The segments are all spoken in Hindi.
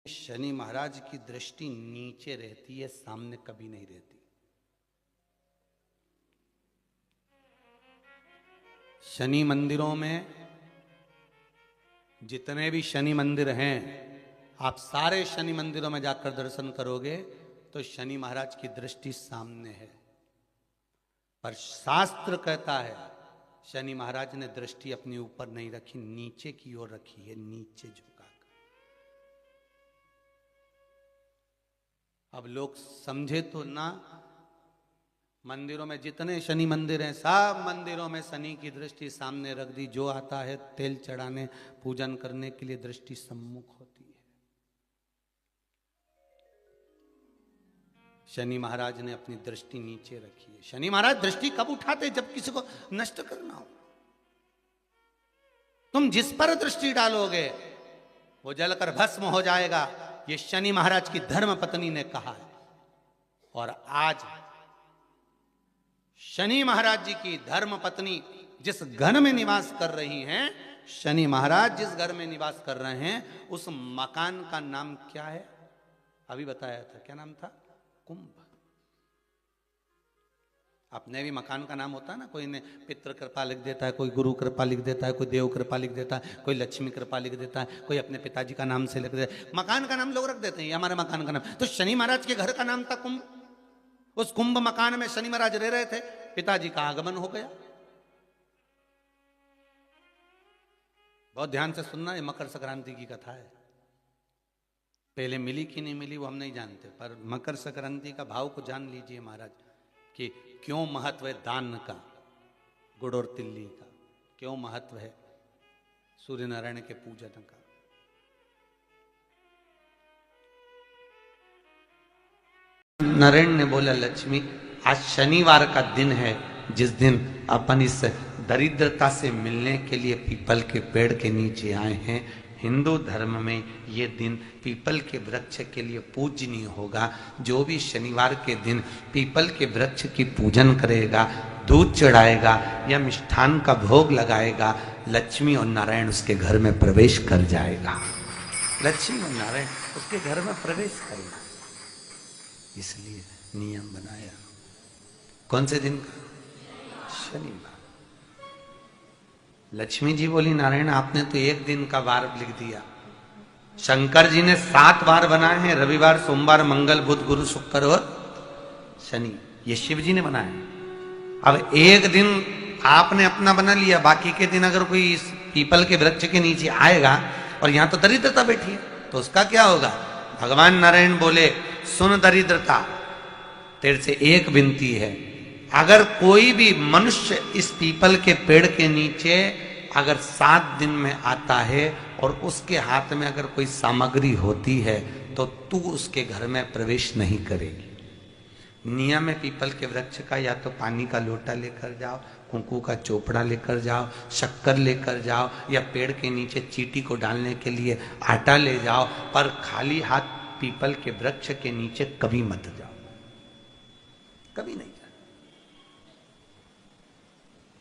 शनि महाराज की दृष्टि नीचे रहती है, सामने कभी नहीं रहती। शनि मंदिरों में जितने भी शनि मंदिर हैं, आप सारे शनि मंदिरों में जाकर दर्शन करोगे तो शनि महाराज की दृष्टि सामने है। पर शास्त्र कहता है शनि महाराज ने दृष्टि अपने ऊपर नहीं रखी, नीचे की ओर रखी है, नीचे झुकाकर। अब लोग समझे तो ना, मंदिरों में जितने शनि मंदिर हैं सब मंदिरों में शनि की दृष्टि सामने रख दी। जो आता है तेल चढ़ाने पूजन करने के लिए दृष्टि सम्मुख होती है। शनि महाराज ने अपनी दृष्टि नीचे रखी है। शनि महाराज दृष्टि कब उठाते? जब किसी को नष्ट करना हो। तुम जिस पर दृष्टि डालोगे वो जलकर भस्म हो जाएगा, ये शनि महाराज की धर्म पत्नी ने कहा है। और आज शनि महाराज जी की धर्म पत्नी जिस घर में निवास कर रही हैं, शनि महाराज जिस घर में निवास कर रहे हैं, उस मकान का नाम क्या है? अभी बताया था, क्या नाम था? कुंभ। अपने भी मकान का नाम होता है ना, कोई ने पितृ कृपा लिख देता है, कोई गुरु कृपा लिख देता है, कोई देव कृपा लिख देता है, कोई लक्ष्मी कृपा लिख देता है, कोई अपने पिताजी का नाम से लिख देता है। मकान का नाम लोग रख देते हैं, ये हमारे मकान का नाम। तो शनि महाराज के घर का नाम था कुंभ। उस कुंभ मकान में शनि महाराज रह रहे थे, पिताजी का आगमन हो गया। बहुत ध्यान से सुनना, ये मकर संक्रांति की कथा है। पहले मिली कि नहीं मिली वो हम नहीं जानते, पर मकर संक्रांति का भाव को जान लीजिए महाराज कि क्यों महत्व है दान का, गुड़ और तिल्ली का, क्यों महत्व है सूर्य नारायण के पूजन का। नारायण ने बोला, लक्ष्मी आज शनिवार का दिन है, जिस दिन अपन इस दरिद्रता से मिलने के लिए पीपल के पेड़ के नीचे आए हैं। हिंदू धर्म में ये दिन पीपल के वृक्ष के लिए पूजनीय होगा। जो भी शनिवार के दिन पीपल के वृक्ष की पूजन करेगा, दूध चढ़ाएगा या मिष्ठान का भोग लगाएगा, लक्ष्मी और नारायण उसके घर में प्रवेश कर जाएगा। लक्ष्मी और नारायण उसके घर में प्रवेश करेगा, इसलिए नियम बनाया। कौन से दिन का? शनिवार। लक्ष्मी जी बोली, नारायण आपने तो एक दिन का वार लिख दिया। शंकर जी ने 7 वार बनाए हैं, रविवार, सोमवार, मंगल, बुध, गुरु, शुक्र और शनि। ये शिव जी ने बनाया। अब एक दिन आपने अपना बना लिया, बाकी के दिन अगर कोई इस पीपल के वृक्ष के नीचे आएगा और यहां तो दरिद्रता बैठी है, तो उसका क्या होगा? भगवान नारायण बोले, सुन दरिद्रता, तेरे से एक विनती है, अगर कोई भी मनुष्य इस पीपल के पेड़ के नीचे अगर 7 दिन में आता है और उसके हाथ में अगर कोई सामग्री होती है तो तू उसके घर में प्रवेश नहीं करेगी। नियम है पीपल के वृक्ष का, या तो पानी का लोटा लेकर जाओ, कुंकू का चोपड़ा लेकर जाओ, शक्कर लेकर जाओ, या पेड़ के नीचे चींटी को डालने के लिए आटा ले जाओ, पर खाली हाथ पीपल के वृक्ष के नीचे कभी मत जाओ, कभी नहीं।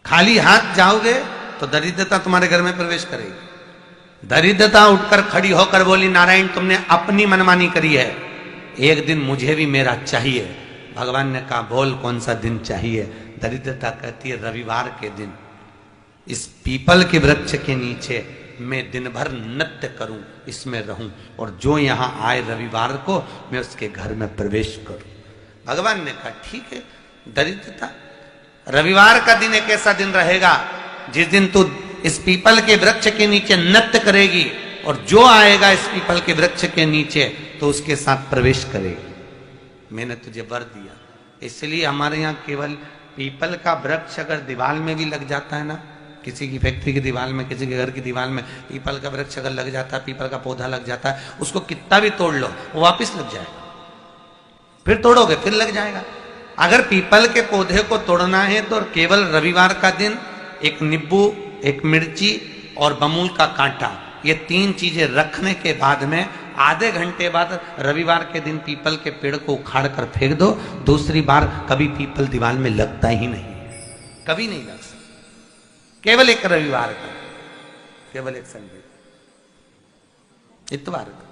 खाली हाथ जाओगे तो दरिद्रता तुम्हारे घर में प्रवेश करेगी। दरिद्रता उठकर खड़ी होकर बोली, नारायण तुमने अपनी मनमानी करी है, एक दिन मुझे भी मेरा चाहिए। भगवान ने कहा, बोल कौन सा दिन चाहिए? दरिद्रता कहती है, रविवार के दिन इस पीपल के वृक्ष के नीचे मैं दिन भर नृत्य करूं, इसमें रहूं, और जो यहां आए रविवार को मैं उसके घर में प्रवेश करूं। भगवान ने कहा, ठीक है। दरिद्रता, रविवार का दिन एक ऐसा दिन रहेगा जिस दिन तू इस पीपल के वृक्ष के नीचे नृत्य करेगी, और जो आएगा इस पीपल के वृक्ष के नीचे तो उसके साथ प्रवेश करेगी। मैंने तुझे वर दिया। इसलिए हमारे यहाँ केवल पीपल का वृक्ष अगर दीवार में भी लग जाता है ना, किसी की फैक्ट्री की दीवार में, किसी के घर की दीवार में पीपल का वृक्ष अगर लग जाता है, पीपल का पौधा लग जाता है, उसको कितना भी तोड़ लो वो वापिस लग जाएगा। फिर तोड़ोगे फिर लग जाएगा। अगर पीपल के पौधे को तोड़ना है तो केवल रविवार का दिन एक नींबू, एक मिर्ची और बमूल का कांटा, ये 3 चीजें रखने के बाद में आधे घंटे बाद रविवार के दिन पीपल के पेड़ को उखाड़ कर फेंक दो। दूसरी बार कभी पीपल दीवार में लगता ही नहीं, कभी नहीं लग सकता। केवल एक रविवार का, केवल एक संडे, इतवार का।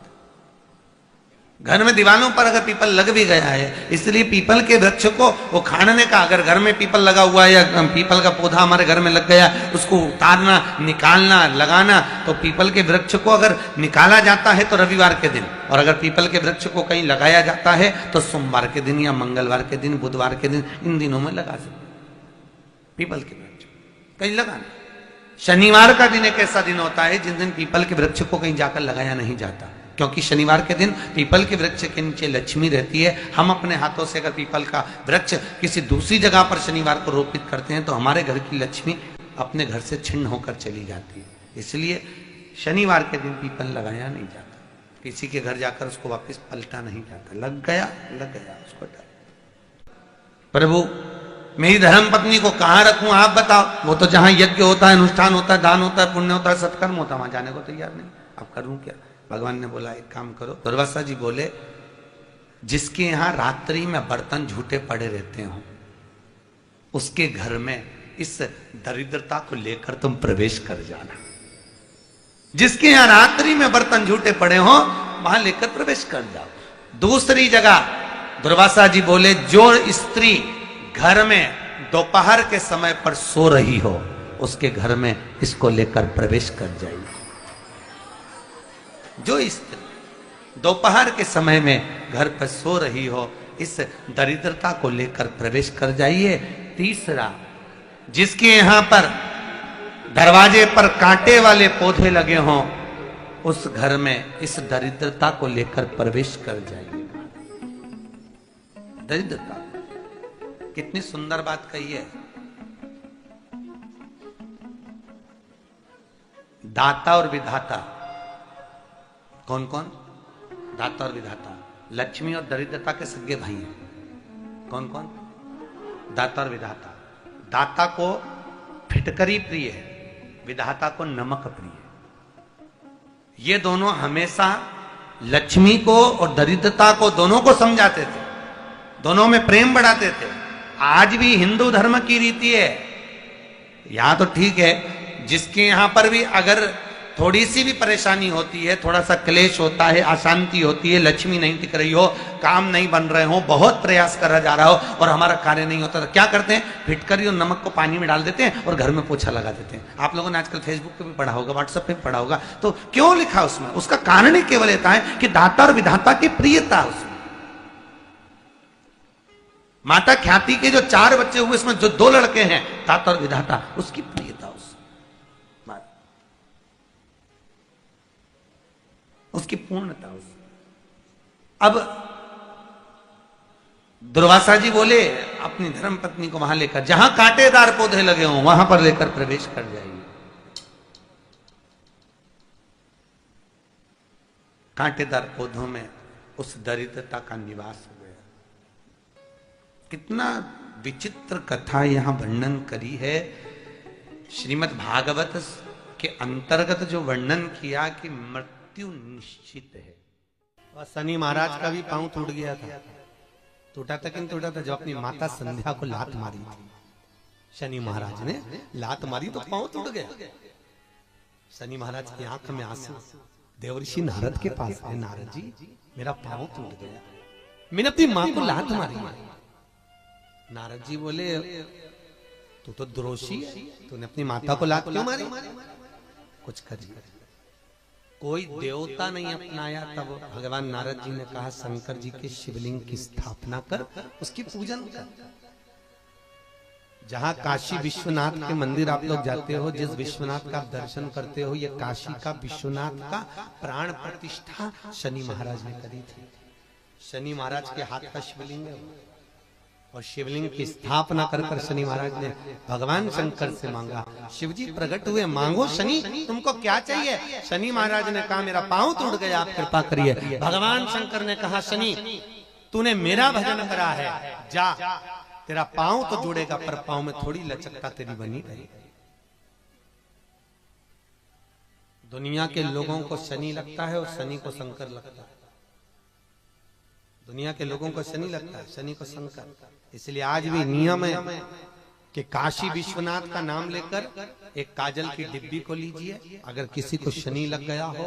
घर में दीवारों पर अगर पीपल लग भी गया है, इसलिए पीपल के वृक्ष को वो खाने का, अगर घर में पीपल लगा हुआ है या पीपल का पौधा हमारे घर में लग गया, उसको उतारना, निकालना, लगाना, तो पीपल के वृक्ष को अगर निकाला जाता है तो रविवार के दिन, और अगर पीपल के वृक्ष को कहीं लगाया जाता है तो सोमवार के दिन या मंगलवार के दिन, बुधवार के दिन, इन दिनों में लगा सकते पीपल के वृक्ष कहीं लगाना। शनिवार का दिन एक ऐसा दिन होता है जिस दिन पीपल के वृक्ष को कहीं जाकर लगाया नहीं जाता, क्योंकि शनिवार के दिन पीपल के वृक्ष के नीचे लक्ष्मी रहती है। हम अपने हाथों से अगर पीपल का वृक्ष किसी दूसरी जगह पर शनिवार को रोपित करते हैं तो हमारे घर की लक्ष्मी अपने घर से छिन्न होकर चली जाती है। इसलिए शनिवार के दिन पीपल लगाया नहीं जाता, किसी के घर जाकर उसको वापस पलटा नहीं जाता। लग गया उसको डर। प्रभु मेरी धर्म पत्नी को कहाँ रखूं आप बताओ? वो तो जहां यज्ञ होता है, अनुष्ठान होता है, दान होता है, पुण्य होता है, सत्कर्म होता है, वहां जाने को तैयार नहीं। अब करूं क्या? भगवान ने बोला एक काम करो। दुर्वासा जी बोले जिसके यहां रात्रि में बर्तन झूठे पड़े रहते हो उसके घर में इस दरिद्रता को लेकर तुम प्रवेश कर जाना। जिसके यहां रात्रि में बर्तन झूठे पड़े हो वहां लेकर प्रवेश कर जाओ। दूसरी जगह दुर्वासा जी बोले जो स्त्री घर में दोपहर के समय पर सो रही हो उसके घर में इसको लेकर प्रवेश कर जाइए। जो स्त्री दोपहर के समय में घर पर सो रही हो इस दरिद्रता को लेकर प्रवेश कर जाइए। तीसरा, जिसके यहां पर दरवाजे पर कांटे वाले पौधे लगे हों उस घर में इस दरिद्रता को लेकर प्रवेश कर जाइए। दरिद्रता कितनी सुंदर बात कही है। दाता और विधाता कौन कौन? दाता और विधाता। लक्ष्मी और दरिद्रता के सगे भाई हैं। कौन कौन? दाता और विधाता। दाता को फिटकरी प्रिय है, विधाता को नमक प्रिय है। ये दोनों हमेशा लक्ष्मी को और दरिद्रता को दोनों को समझाते थे, दोनों में प्रेम बढ़ाते थे। आज भी हिंदू धर्म की रीति है। यहां तो ठीक है, जिसके यहां पर भी अगर थोड़ी सी भी परेशानी होती है, थोड़ा सा क्लेश होता है, अशांति होती है, लक्ष्मी नहीं टिक रही हो, काम नहीं बन रहे हो, बहुत प्रयास करा जा रहा हो और हमारा कार्य नहीं होता, तो क्या करते हैं? फिटकरी और नमक को पानी में डाल देते हैं और घर में पोछा लगा देते हैं। आप लोगों ने आजकल फेसबुक पे भी पढ़ा होगा, व्हाट्सएप पे भी पढ़ा होगा। तो क्यों लिखा उसमें? उसका कारण ही केवल इतना है कि दाता और विधाता की प्रियता उसमें। माता ख्याति के जो 4 बच्चे हुए इसमें जो 2 लड़के हैं दाता और विधाता, उसकी प्रियता उसकी पूर्णता उस। अब दुर्वासा जी बोले अपनी धर्म पत्नी को वहां लेकर, जहां कांटेदार पौधे लगे हों वहां पर लेकर प्रवेश कर जाइए। कांटेदार पौधों में उस दरिद्रता का निवास हो गया। कितना विचित्र कथा यहां वर्णन करी है। श्रीमद् भागवत के अंतर्गत जो वर्णन किया कि मृत्यु निश्चित है। और शनि महाराज का भी पांव टूट गया था। टूटा था कि नहीं टूटा था? जो अपनी माता संध्या को लात मारी थी, शनि महाराज ने लात मारी तो पांव टूट गया। शनि महाराज की आंख में आंसू। देवर्षि नारद के पास है, नारद जी मेरा पांव टूट गया, मैंने अपनी मां को लात मारी। नारद जी बोले तू तो द्रोषी है, तूने अपनी माता को लात क्यों मारी? कुछ करिए। कोई देवता नहीं अपनाया। तब भगवान नारद जी ने कहा शंकर जी के शिवलिंग की स्थापना कर, उसकी पूजन कर। जहां काशी विश्वनाथ के मंदिर आप लोग जाते हो, जिस विश्वनाथ का आप दर्शन करते हो, ये काशी का विश्वनाथ का प्राण प्रतिष्ठा शनि महाराज ने करी थी। शनि महाराज के हाथ का शिवलिंग है और शिवलिंग की स्थापना कर कर शनि महाराज ने भगवान शंकर से मांगा। शिवजी प्रकट हुए, मांगो शनि तुमको क्या चाहिए? शनि महाराज ने कहा मेरा पांव टूट गया, आप कृपा करिए। भगवान शंकर ने कहा शनि तूने मेरा भजन करा है, जा तेरा पांव तो जुड़ेगा पर पांव में थोड़ी लचकता तेरी बनी रहेगी। दुनिया के लोगों को शनि लगता है और शनि को शंकर लगता है। दुनिया के लोगों को शनि लगता है, शनि को शंकर। इसलिए आज भी नियम है कि काशी विश्वनाथ का नाम लेकर एक काजल की डिब्बी को लीजिए। अगर किसी को शनि लग गया हो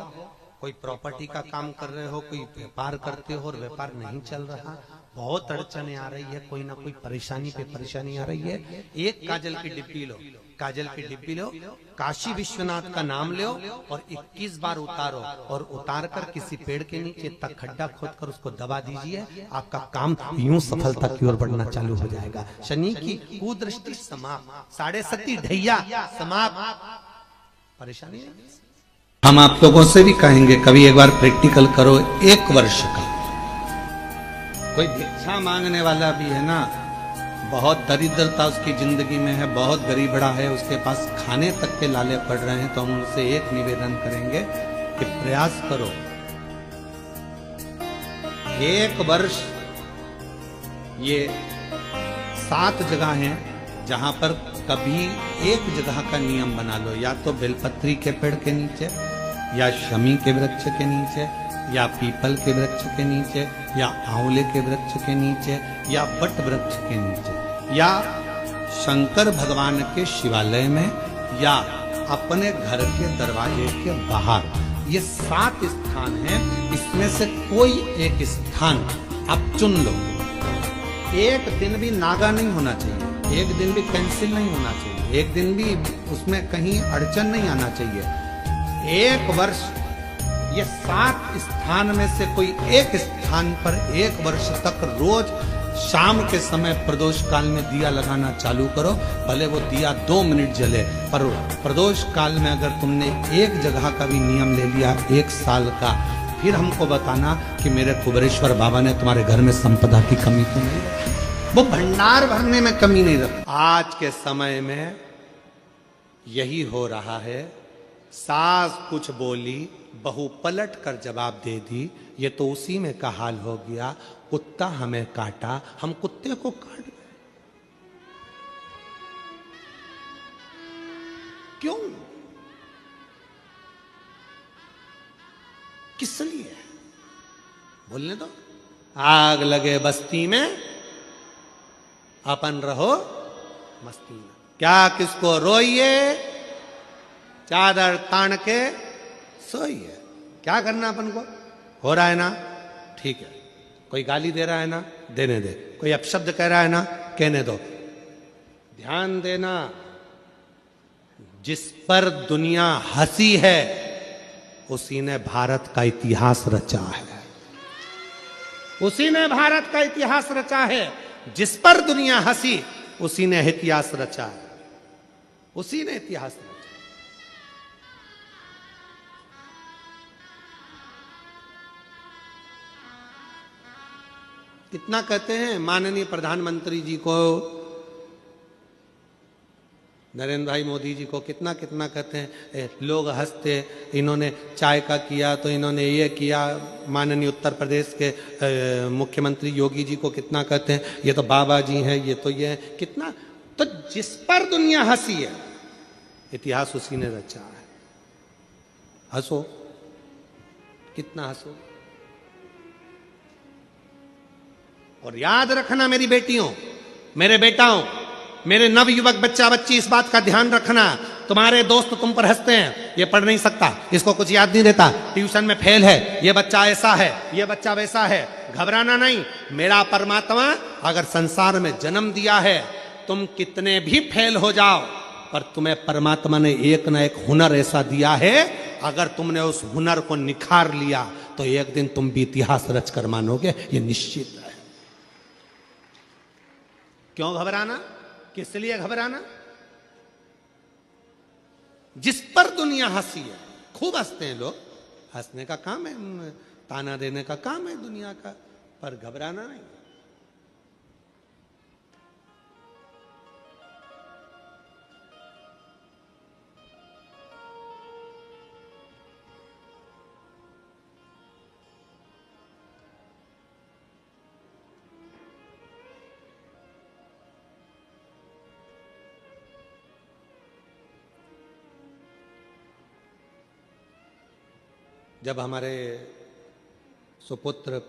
कोई प्रॉपर्टी का काम कर रहे हो, कोई व्यापार करते हो और व्यापार नहीं चल रहा, बहुत अड़चने आ रही है, कोई ना कोई परेशानी पे परेशानी आ रही है, एक काजल की डिब्बी लो, काजल की डिब्बी लो, काशी विश्वनाथ का नाम लो और 21 बार उतारो और उतार कर किसी पेड़ के नीचे तक खड्डा खोद कर उसको दबा दीजिए, आपका काम यूं सफलता की ओर बढ़ना चालू हो जाएगा। शनि की कुदृष्टि समाप्त, 7.5 ढैया समाप्त, परेशानी है। हम आप लोगों से भी कहेंगे कभी एक बार प्रैक्टिकल करो, 1 वर्ष का। कोई भिक्षा मांगने वाला भी है ना, बहुत दरिद्रता उसकी जिंदगी में है, बहुत गरीबड़ा है, उसके पास खाने तक के लाले पड़ रहे हैं, तो हम उनसे एक निवेदन करेंगे कि प्रयास करो, 1 वर्ष ये 7 जगह हैं जहां पर कभी एक जगह का नियम बना लो, या तो बेलपत्री के पेड़ के नीचे, या शमी के वृक्ष के नीचे, या पीपल के वृक्ष के नीचे, या आंवले के वृक्ष के नीचे, या बट वृक्ष के नीचे, या शंकर भगवान के शिवालय में, या अपने घर के दरवाजे के बाहर। ये 7 स्थान हैं, इसमें से कोई एक स्थान आप चुन लो। एक दिन भी नागा नहीं होना चाहिए, एक दिन भी कैंसिल नहीं होना चाहिए, एक दिन भी उसमें कहीं अड़चन नहीं आना चाहिए। 1 वर्ष ये 7 स्थान में से कोई एक स्थान पर 1 वर्ष तक रोज शाम के समय प्रदोष काल में दिया लगाना चालू करो, भले वो दिया 2 मिनट जले, पर प्रदोष काल में अगर तुमने एक जगह का भी नियम ले लिया 1 साल का, फिर हमको बताना कि मेरे कुबेरेश्वर बाबा ने तुम्हारे घर में संपदा की कमी तो नहीं रखी, वो भंडार भरने में कमी नहीं रखी। आज के समय में यही हो रहा है, सास कुछ बोली, बहू पलट कर जवाब दे दी, ये तो उसी में का हाल हो गया, कुत्ता हमें काटा, हम कुत्ते को काट गए। क्यों? किस लिए? बोलने दो। आग लगे बस्ती में, अपन रहो मस्ती में। क्या किसको रोइए, चादर तान के सोइए। क्या करना अपन को? हो रहा है ना, ठीक है। कोई गाली दे रहा है ना, देने दे। कोई अपशब्द कह रहा है ना, कहने दो। ध्यान देना, जिस पर दुनिया हंसी है उसी ने भारत का इतिहास रचा है, उसी ने भारत का इतिहास रचा है। जिस पर दुनिया हंसी उसी ने इतिहास रचा है, उसी ने इतिहास रचा। कितना कहते हैं माननीय प्रधानमंत्री जी को, नरेंद्र भाई मोदी जी को, कितना कितना कहते हैं, लोग हंसते, इन्होंने चाय का किया तो इन्होंने ये किया। माननीय उत्तर प्रदेश के मुख्यमंत्री योगी जी को कितना कहते हैं, ये तो बाबा जी हैं, ये तो ये कितना। तो जिस पर दुनिया हंसी है इतिहास उसी ने रचा है। हंसो, कितना हंसो। और याद रखना मेरी बेटियों, मेरे बेटाओं, मेरे नवयुवक बच्चा बच्ची, इस बात का ध्यान रखना, तुम्हारे दोस्त तुम पर हंसते हैं, ये पढ़ नहीं सकता, इसको कुछ याद नहीं रहता, ट्यूशन में फेल है, ये बच्चा ऐसा है, ये बच्चा वैसा है। घबराना नहीं। मेरा परमात्मा अगर संसार में जन्म दिया है, तुम कितने भी फेल हो जाओ, पर तुम्हें परमात्मा ने एक ना एक हुनर ऐसा दिया है, अगर तुमने उस हुनर को निखार लिया तो एक दिन तुम भी इतिहास रचकर मानोगे, ये निश्चित है। क्यों घबराना? किस लिए घबराना? जिस पर दुनिया हंसी है, खूब हंसते हैं लोग, हंसने का काम है, ताना देने का काम है दुनिया का, पर घबराना नहीं। जब हमारे सुपुत्र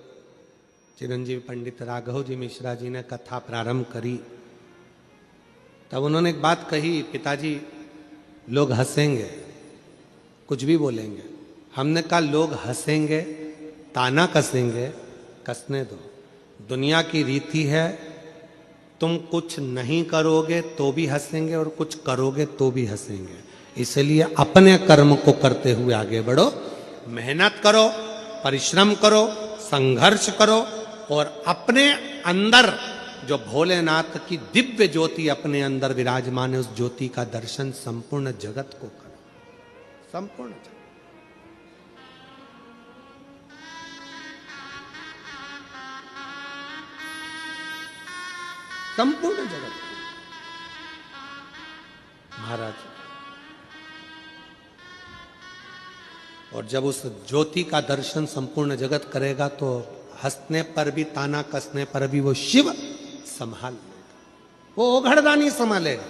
चिरंजीवी पंडित राघव जी मिश्रा जी ने कथा प्रारंभ करी, तब उन्होंने एक बात कही, पिताजी लोग हंसेंगे, कुछ भी बोलेंगे, हमने कहा लोग हंसेंगे, ताना कसेंगे, कसने दो। दुनिया की रीति है, तुम कुछ नहीं करोगे तो भी हंसेंगे और कुछ करोगे तो भी हंसेंगे। इसलिए अपने कर्म को करते हुए आगे बढ़ो, मेहनत करो, परिश्रम करो, संघर्ष करो और अपने अंदर जो भोलेनाथ की दिव्य ज्योति अपने अंदर विराजमान है, उस ज्योति का दर्शन संपूर्ण जगत को करो, संपूर्ण जगत। संपूर्ण जगत महाराज। और जब उस ज्योति का दर्शन संपूर्ण जगत करेगा तो हंसने पर भी, ताना कसने पर भी वो शिव संभाल लेगा, वो ओघड़दानी संभालेगा।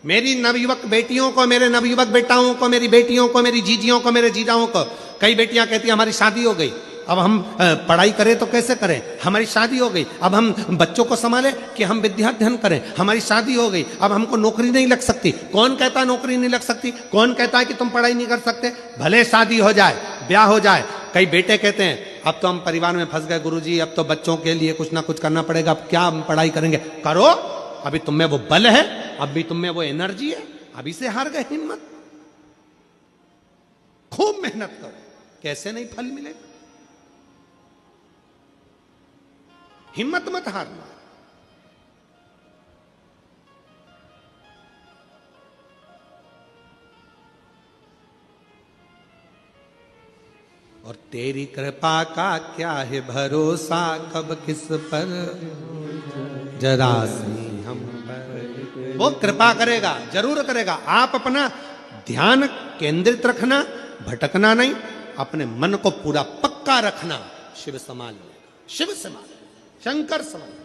मेरी नवयुवक बेटियों को, मेरे नवयुवक बेटाओं को, मेरी बेटियों को, मेरी जीजियों को, मेरे जीजाओं को, कई बेटियां कहती हैं हमारी शादी हो गई, अब हम पढ़ाई करें तो कैसे करें, हमारी शादी हो गई, अब हम बच्चों को संभालें कि हम विद्याध्ययन करें, हमारी शादी हो गई, अब हमको नौकरी नहीं लग सकती। कौन कहता है नौकरी नहीं लग सकती? कौन कहता है कि तुम पढ़ाई नहीं कर सकते? भले शादी हो जाए, ब्याह हो जाए। कई बेटे कहते हैं अब तो हम परिवार में फंस गए गुरुजी, अब तो बच्चों के लिए कुछ ना कुछ करना पड़ेगा, अब क्या हम पढ़ाई करेंगे? करो, अभी तुम में वो बल है, अभी तुम में वो एनर्जी है, अभी से हार गए हिम्मत, खूब मेहनत करो। कैसे नहीं फल मिलेगा? हिम्मत मत हारना। और तेरी कृपा का क्या है भरोसा, कब किस पर जरा सी हम पर। वो कृपा करेगा, जरूर करेगा। आप अपना ध्यान केंद्रित रखना, भटकना नहीं, अपने मन को पूरा पक्का रखना। शिव संभाल लेगा, शिव संभाल, शंकर संभाल।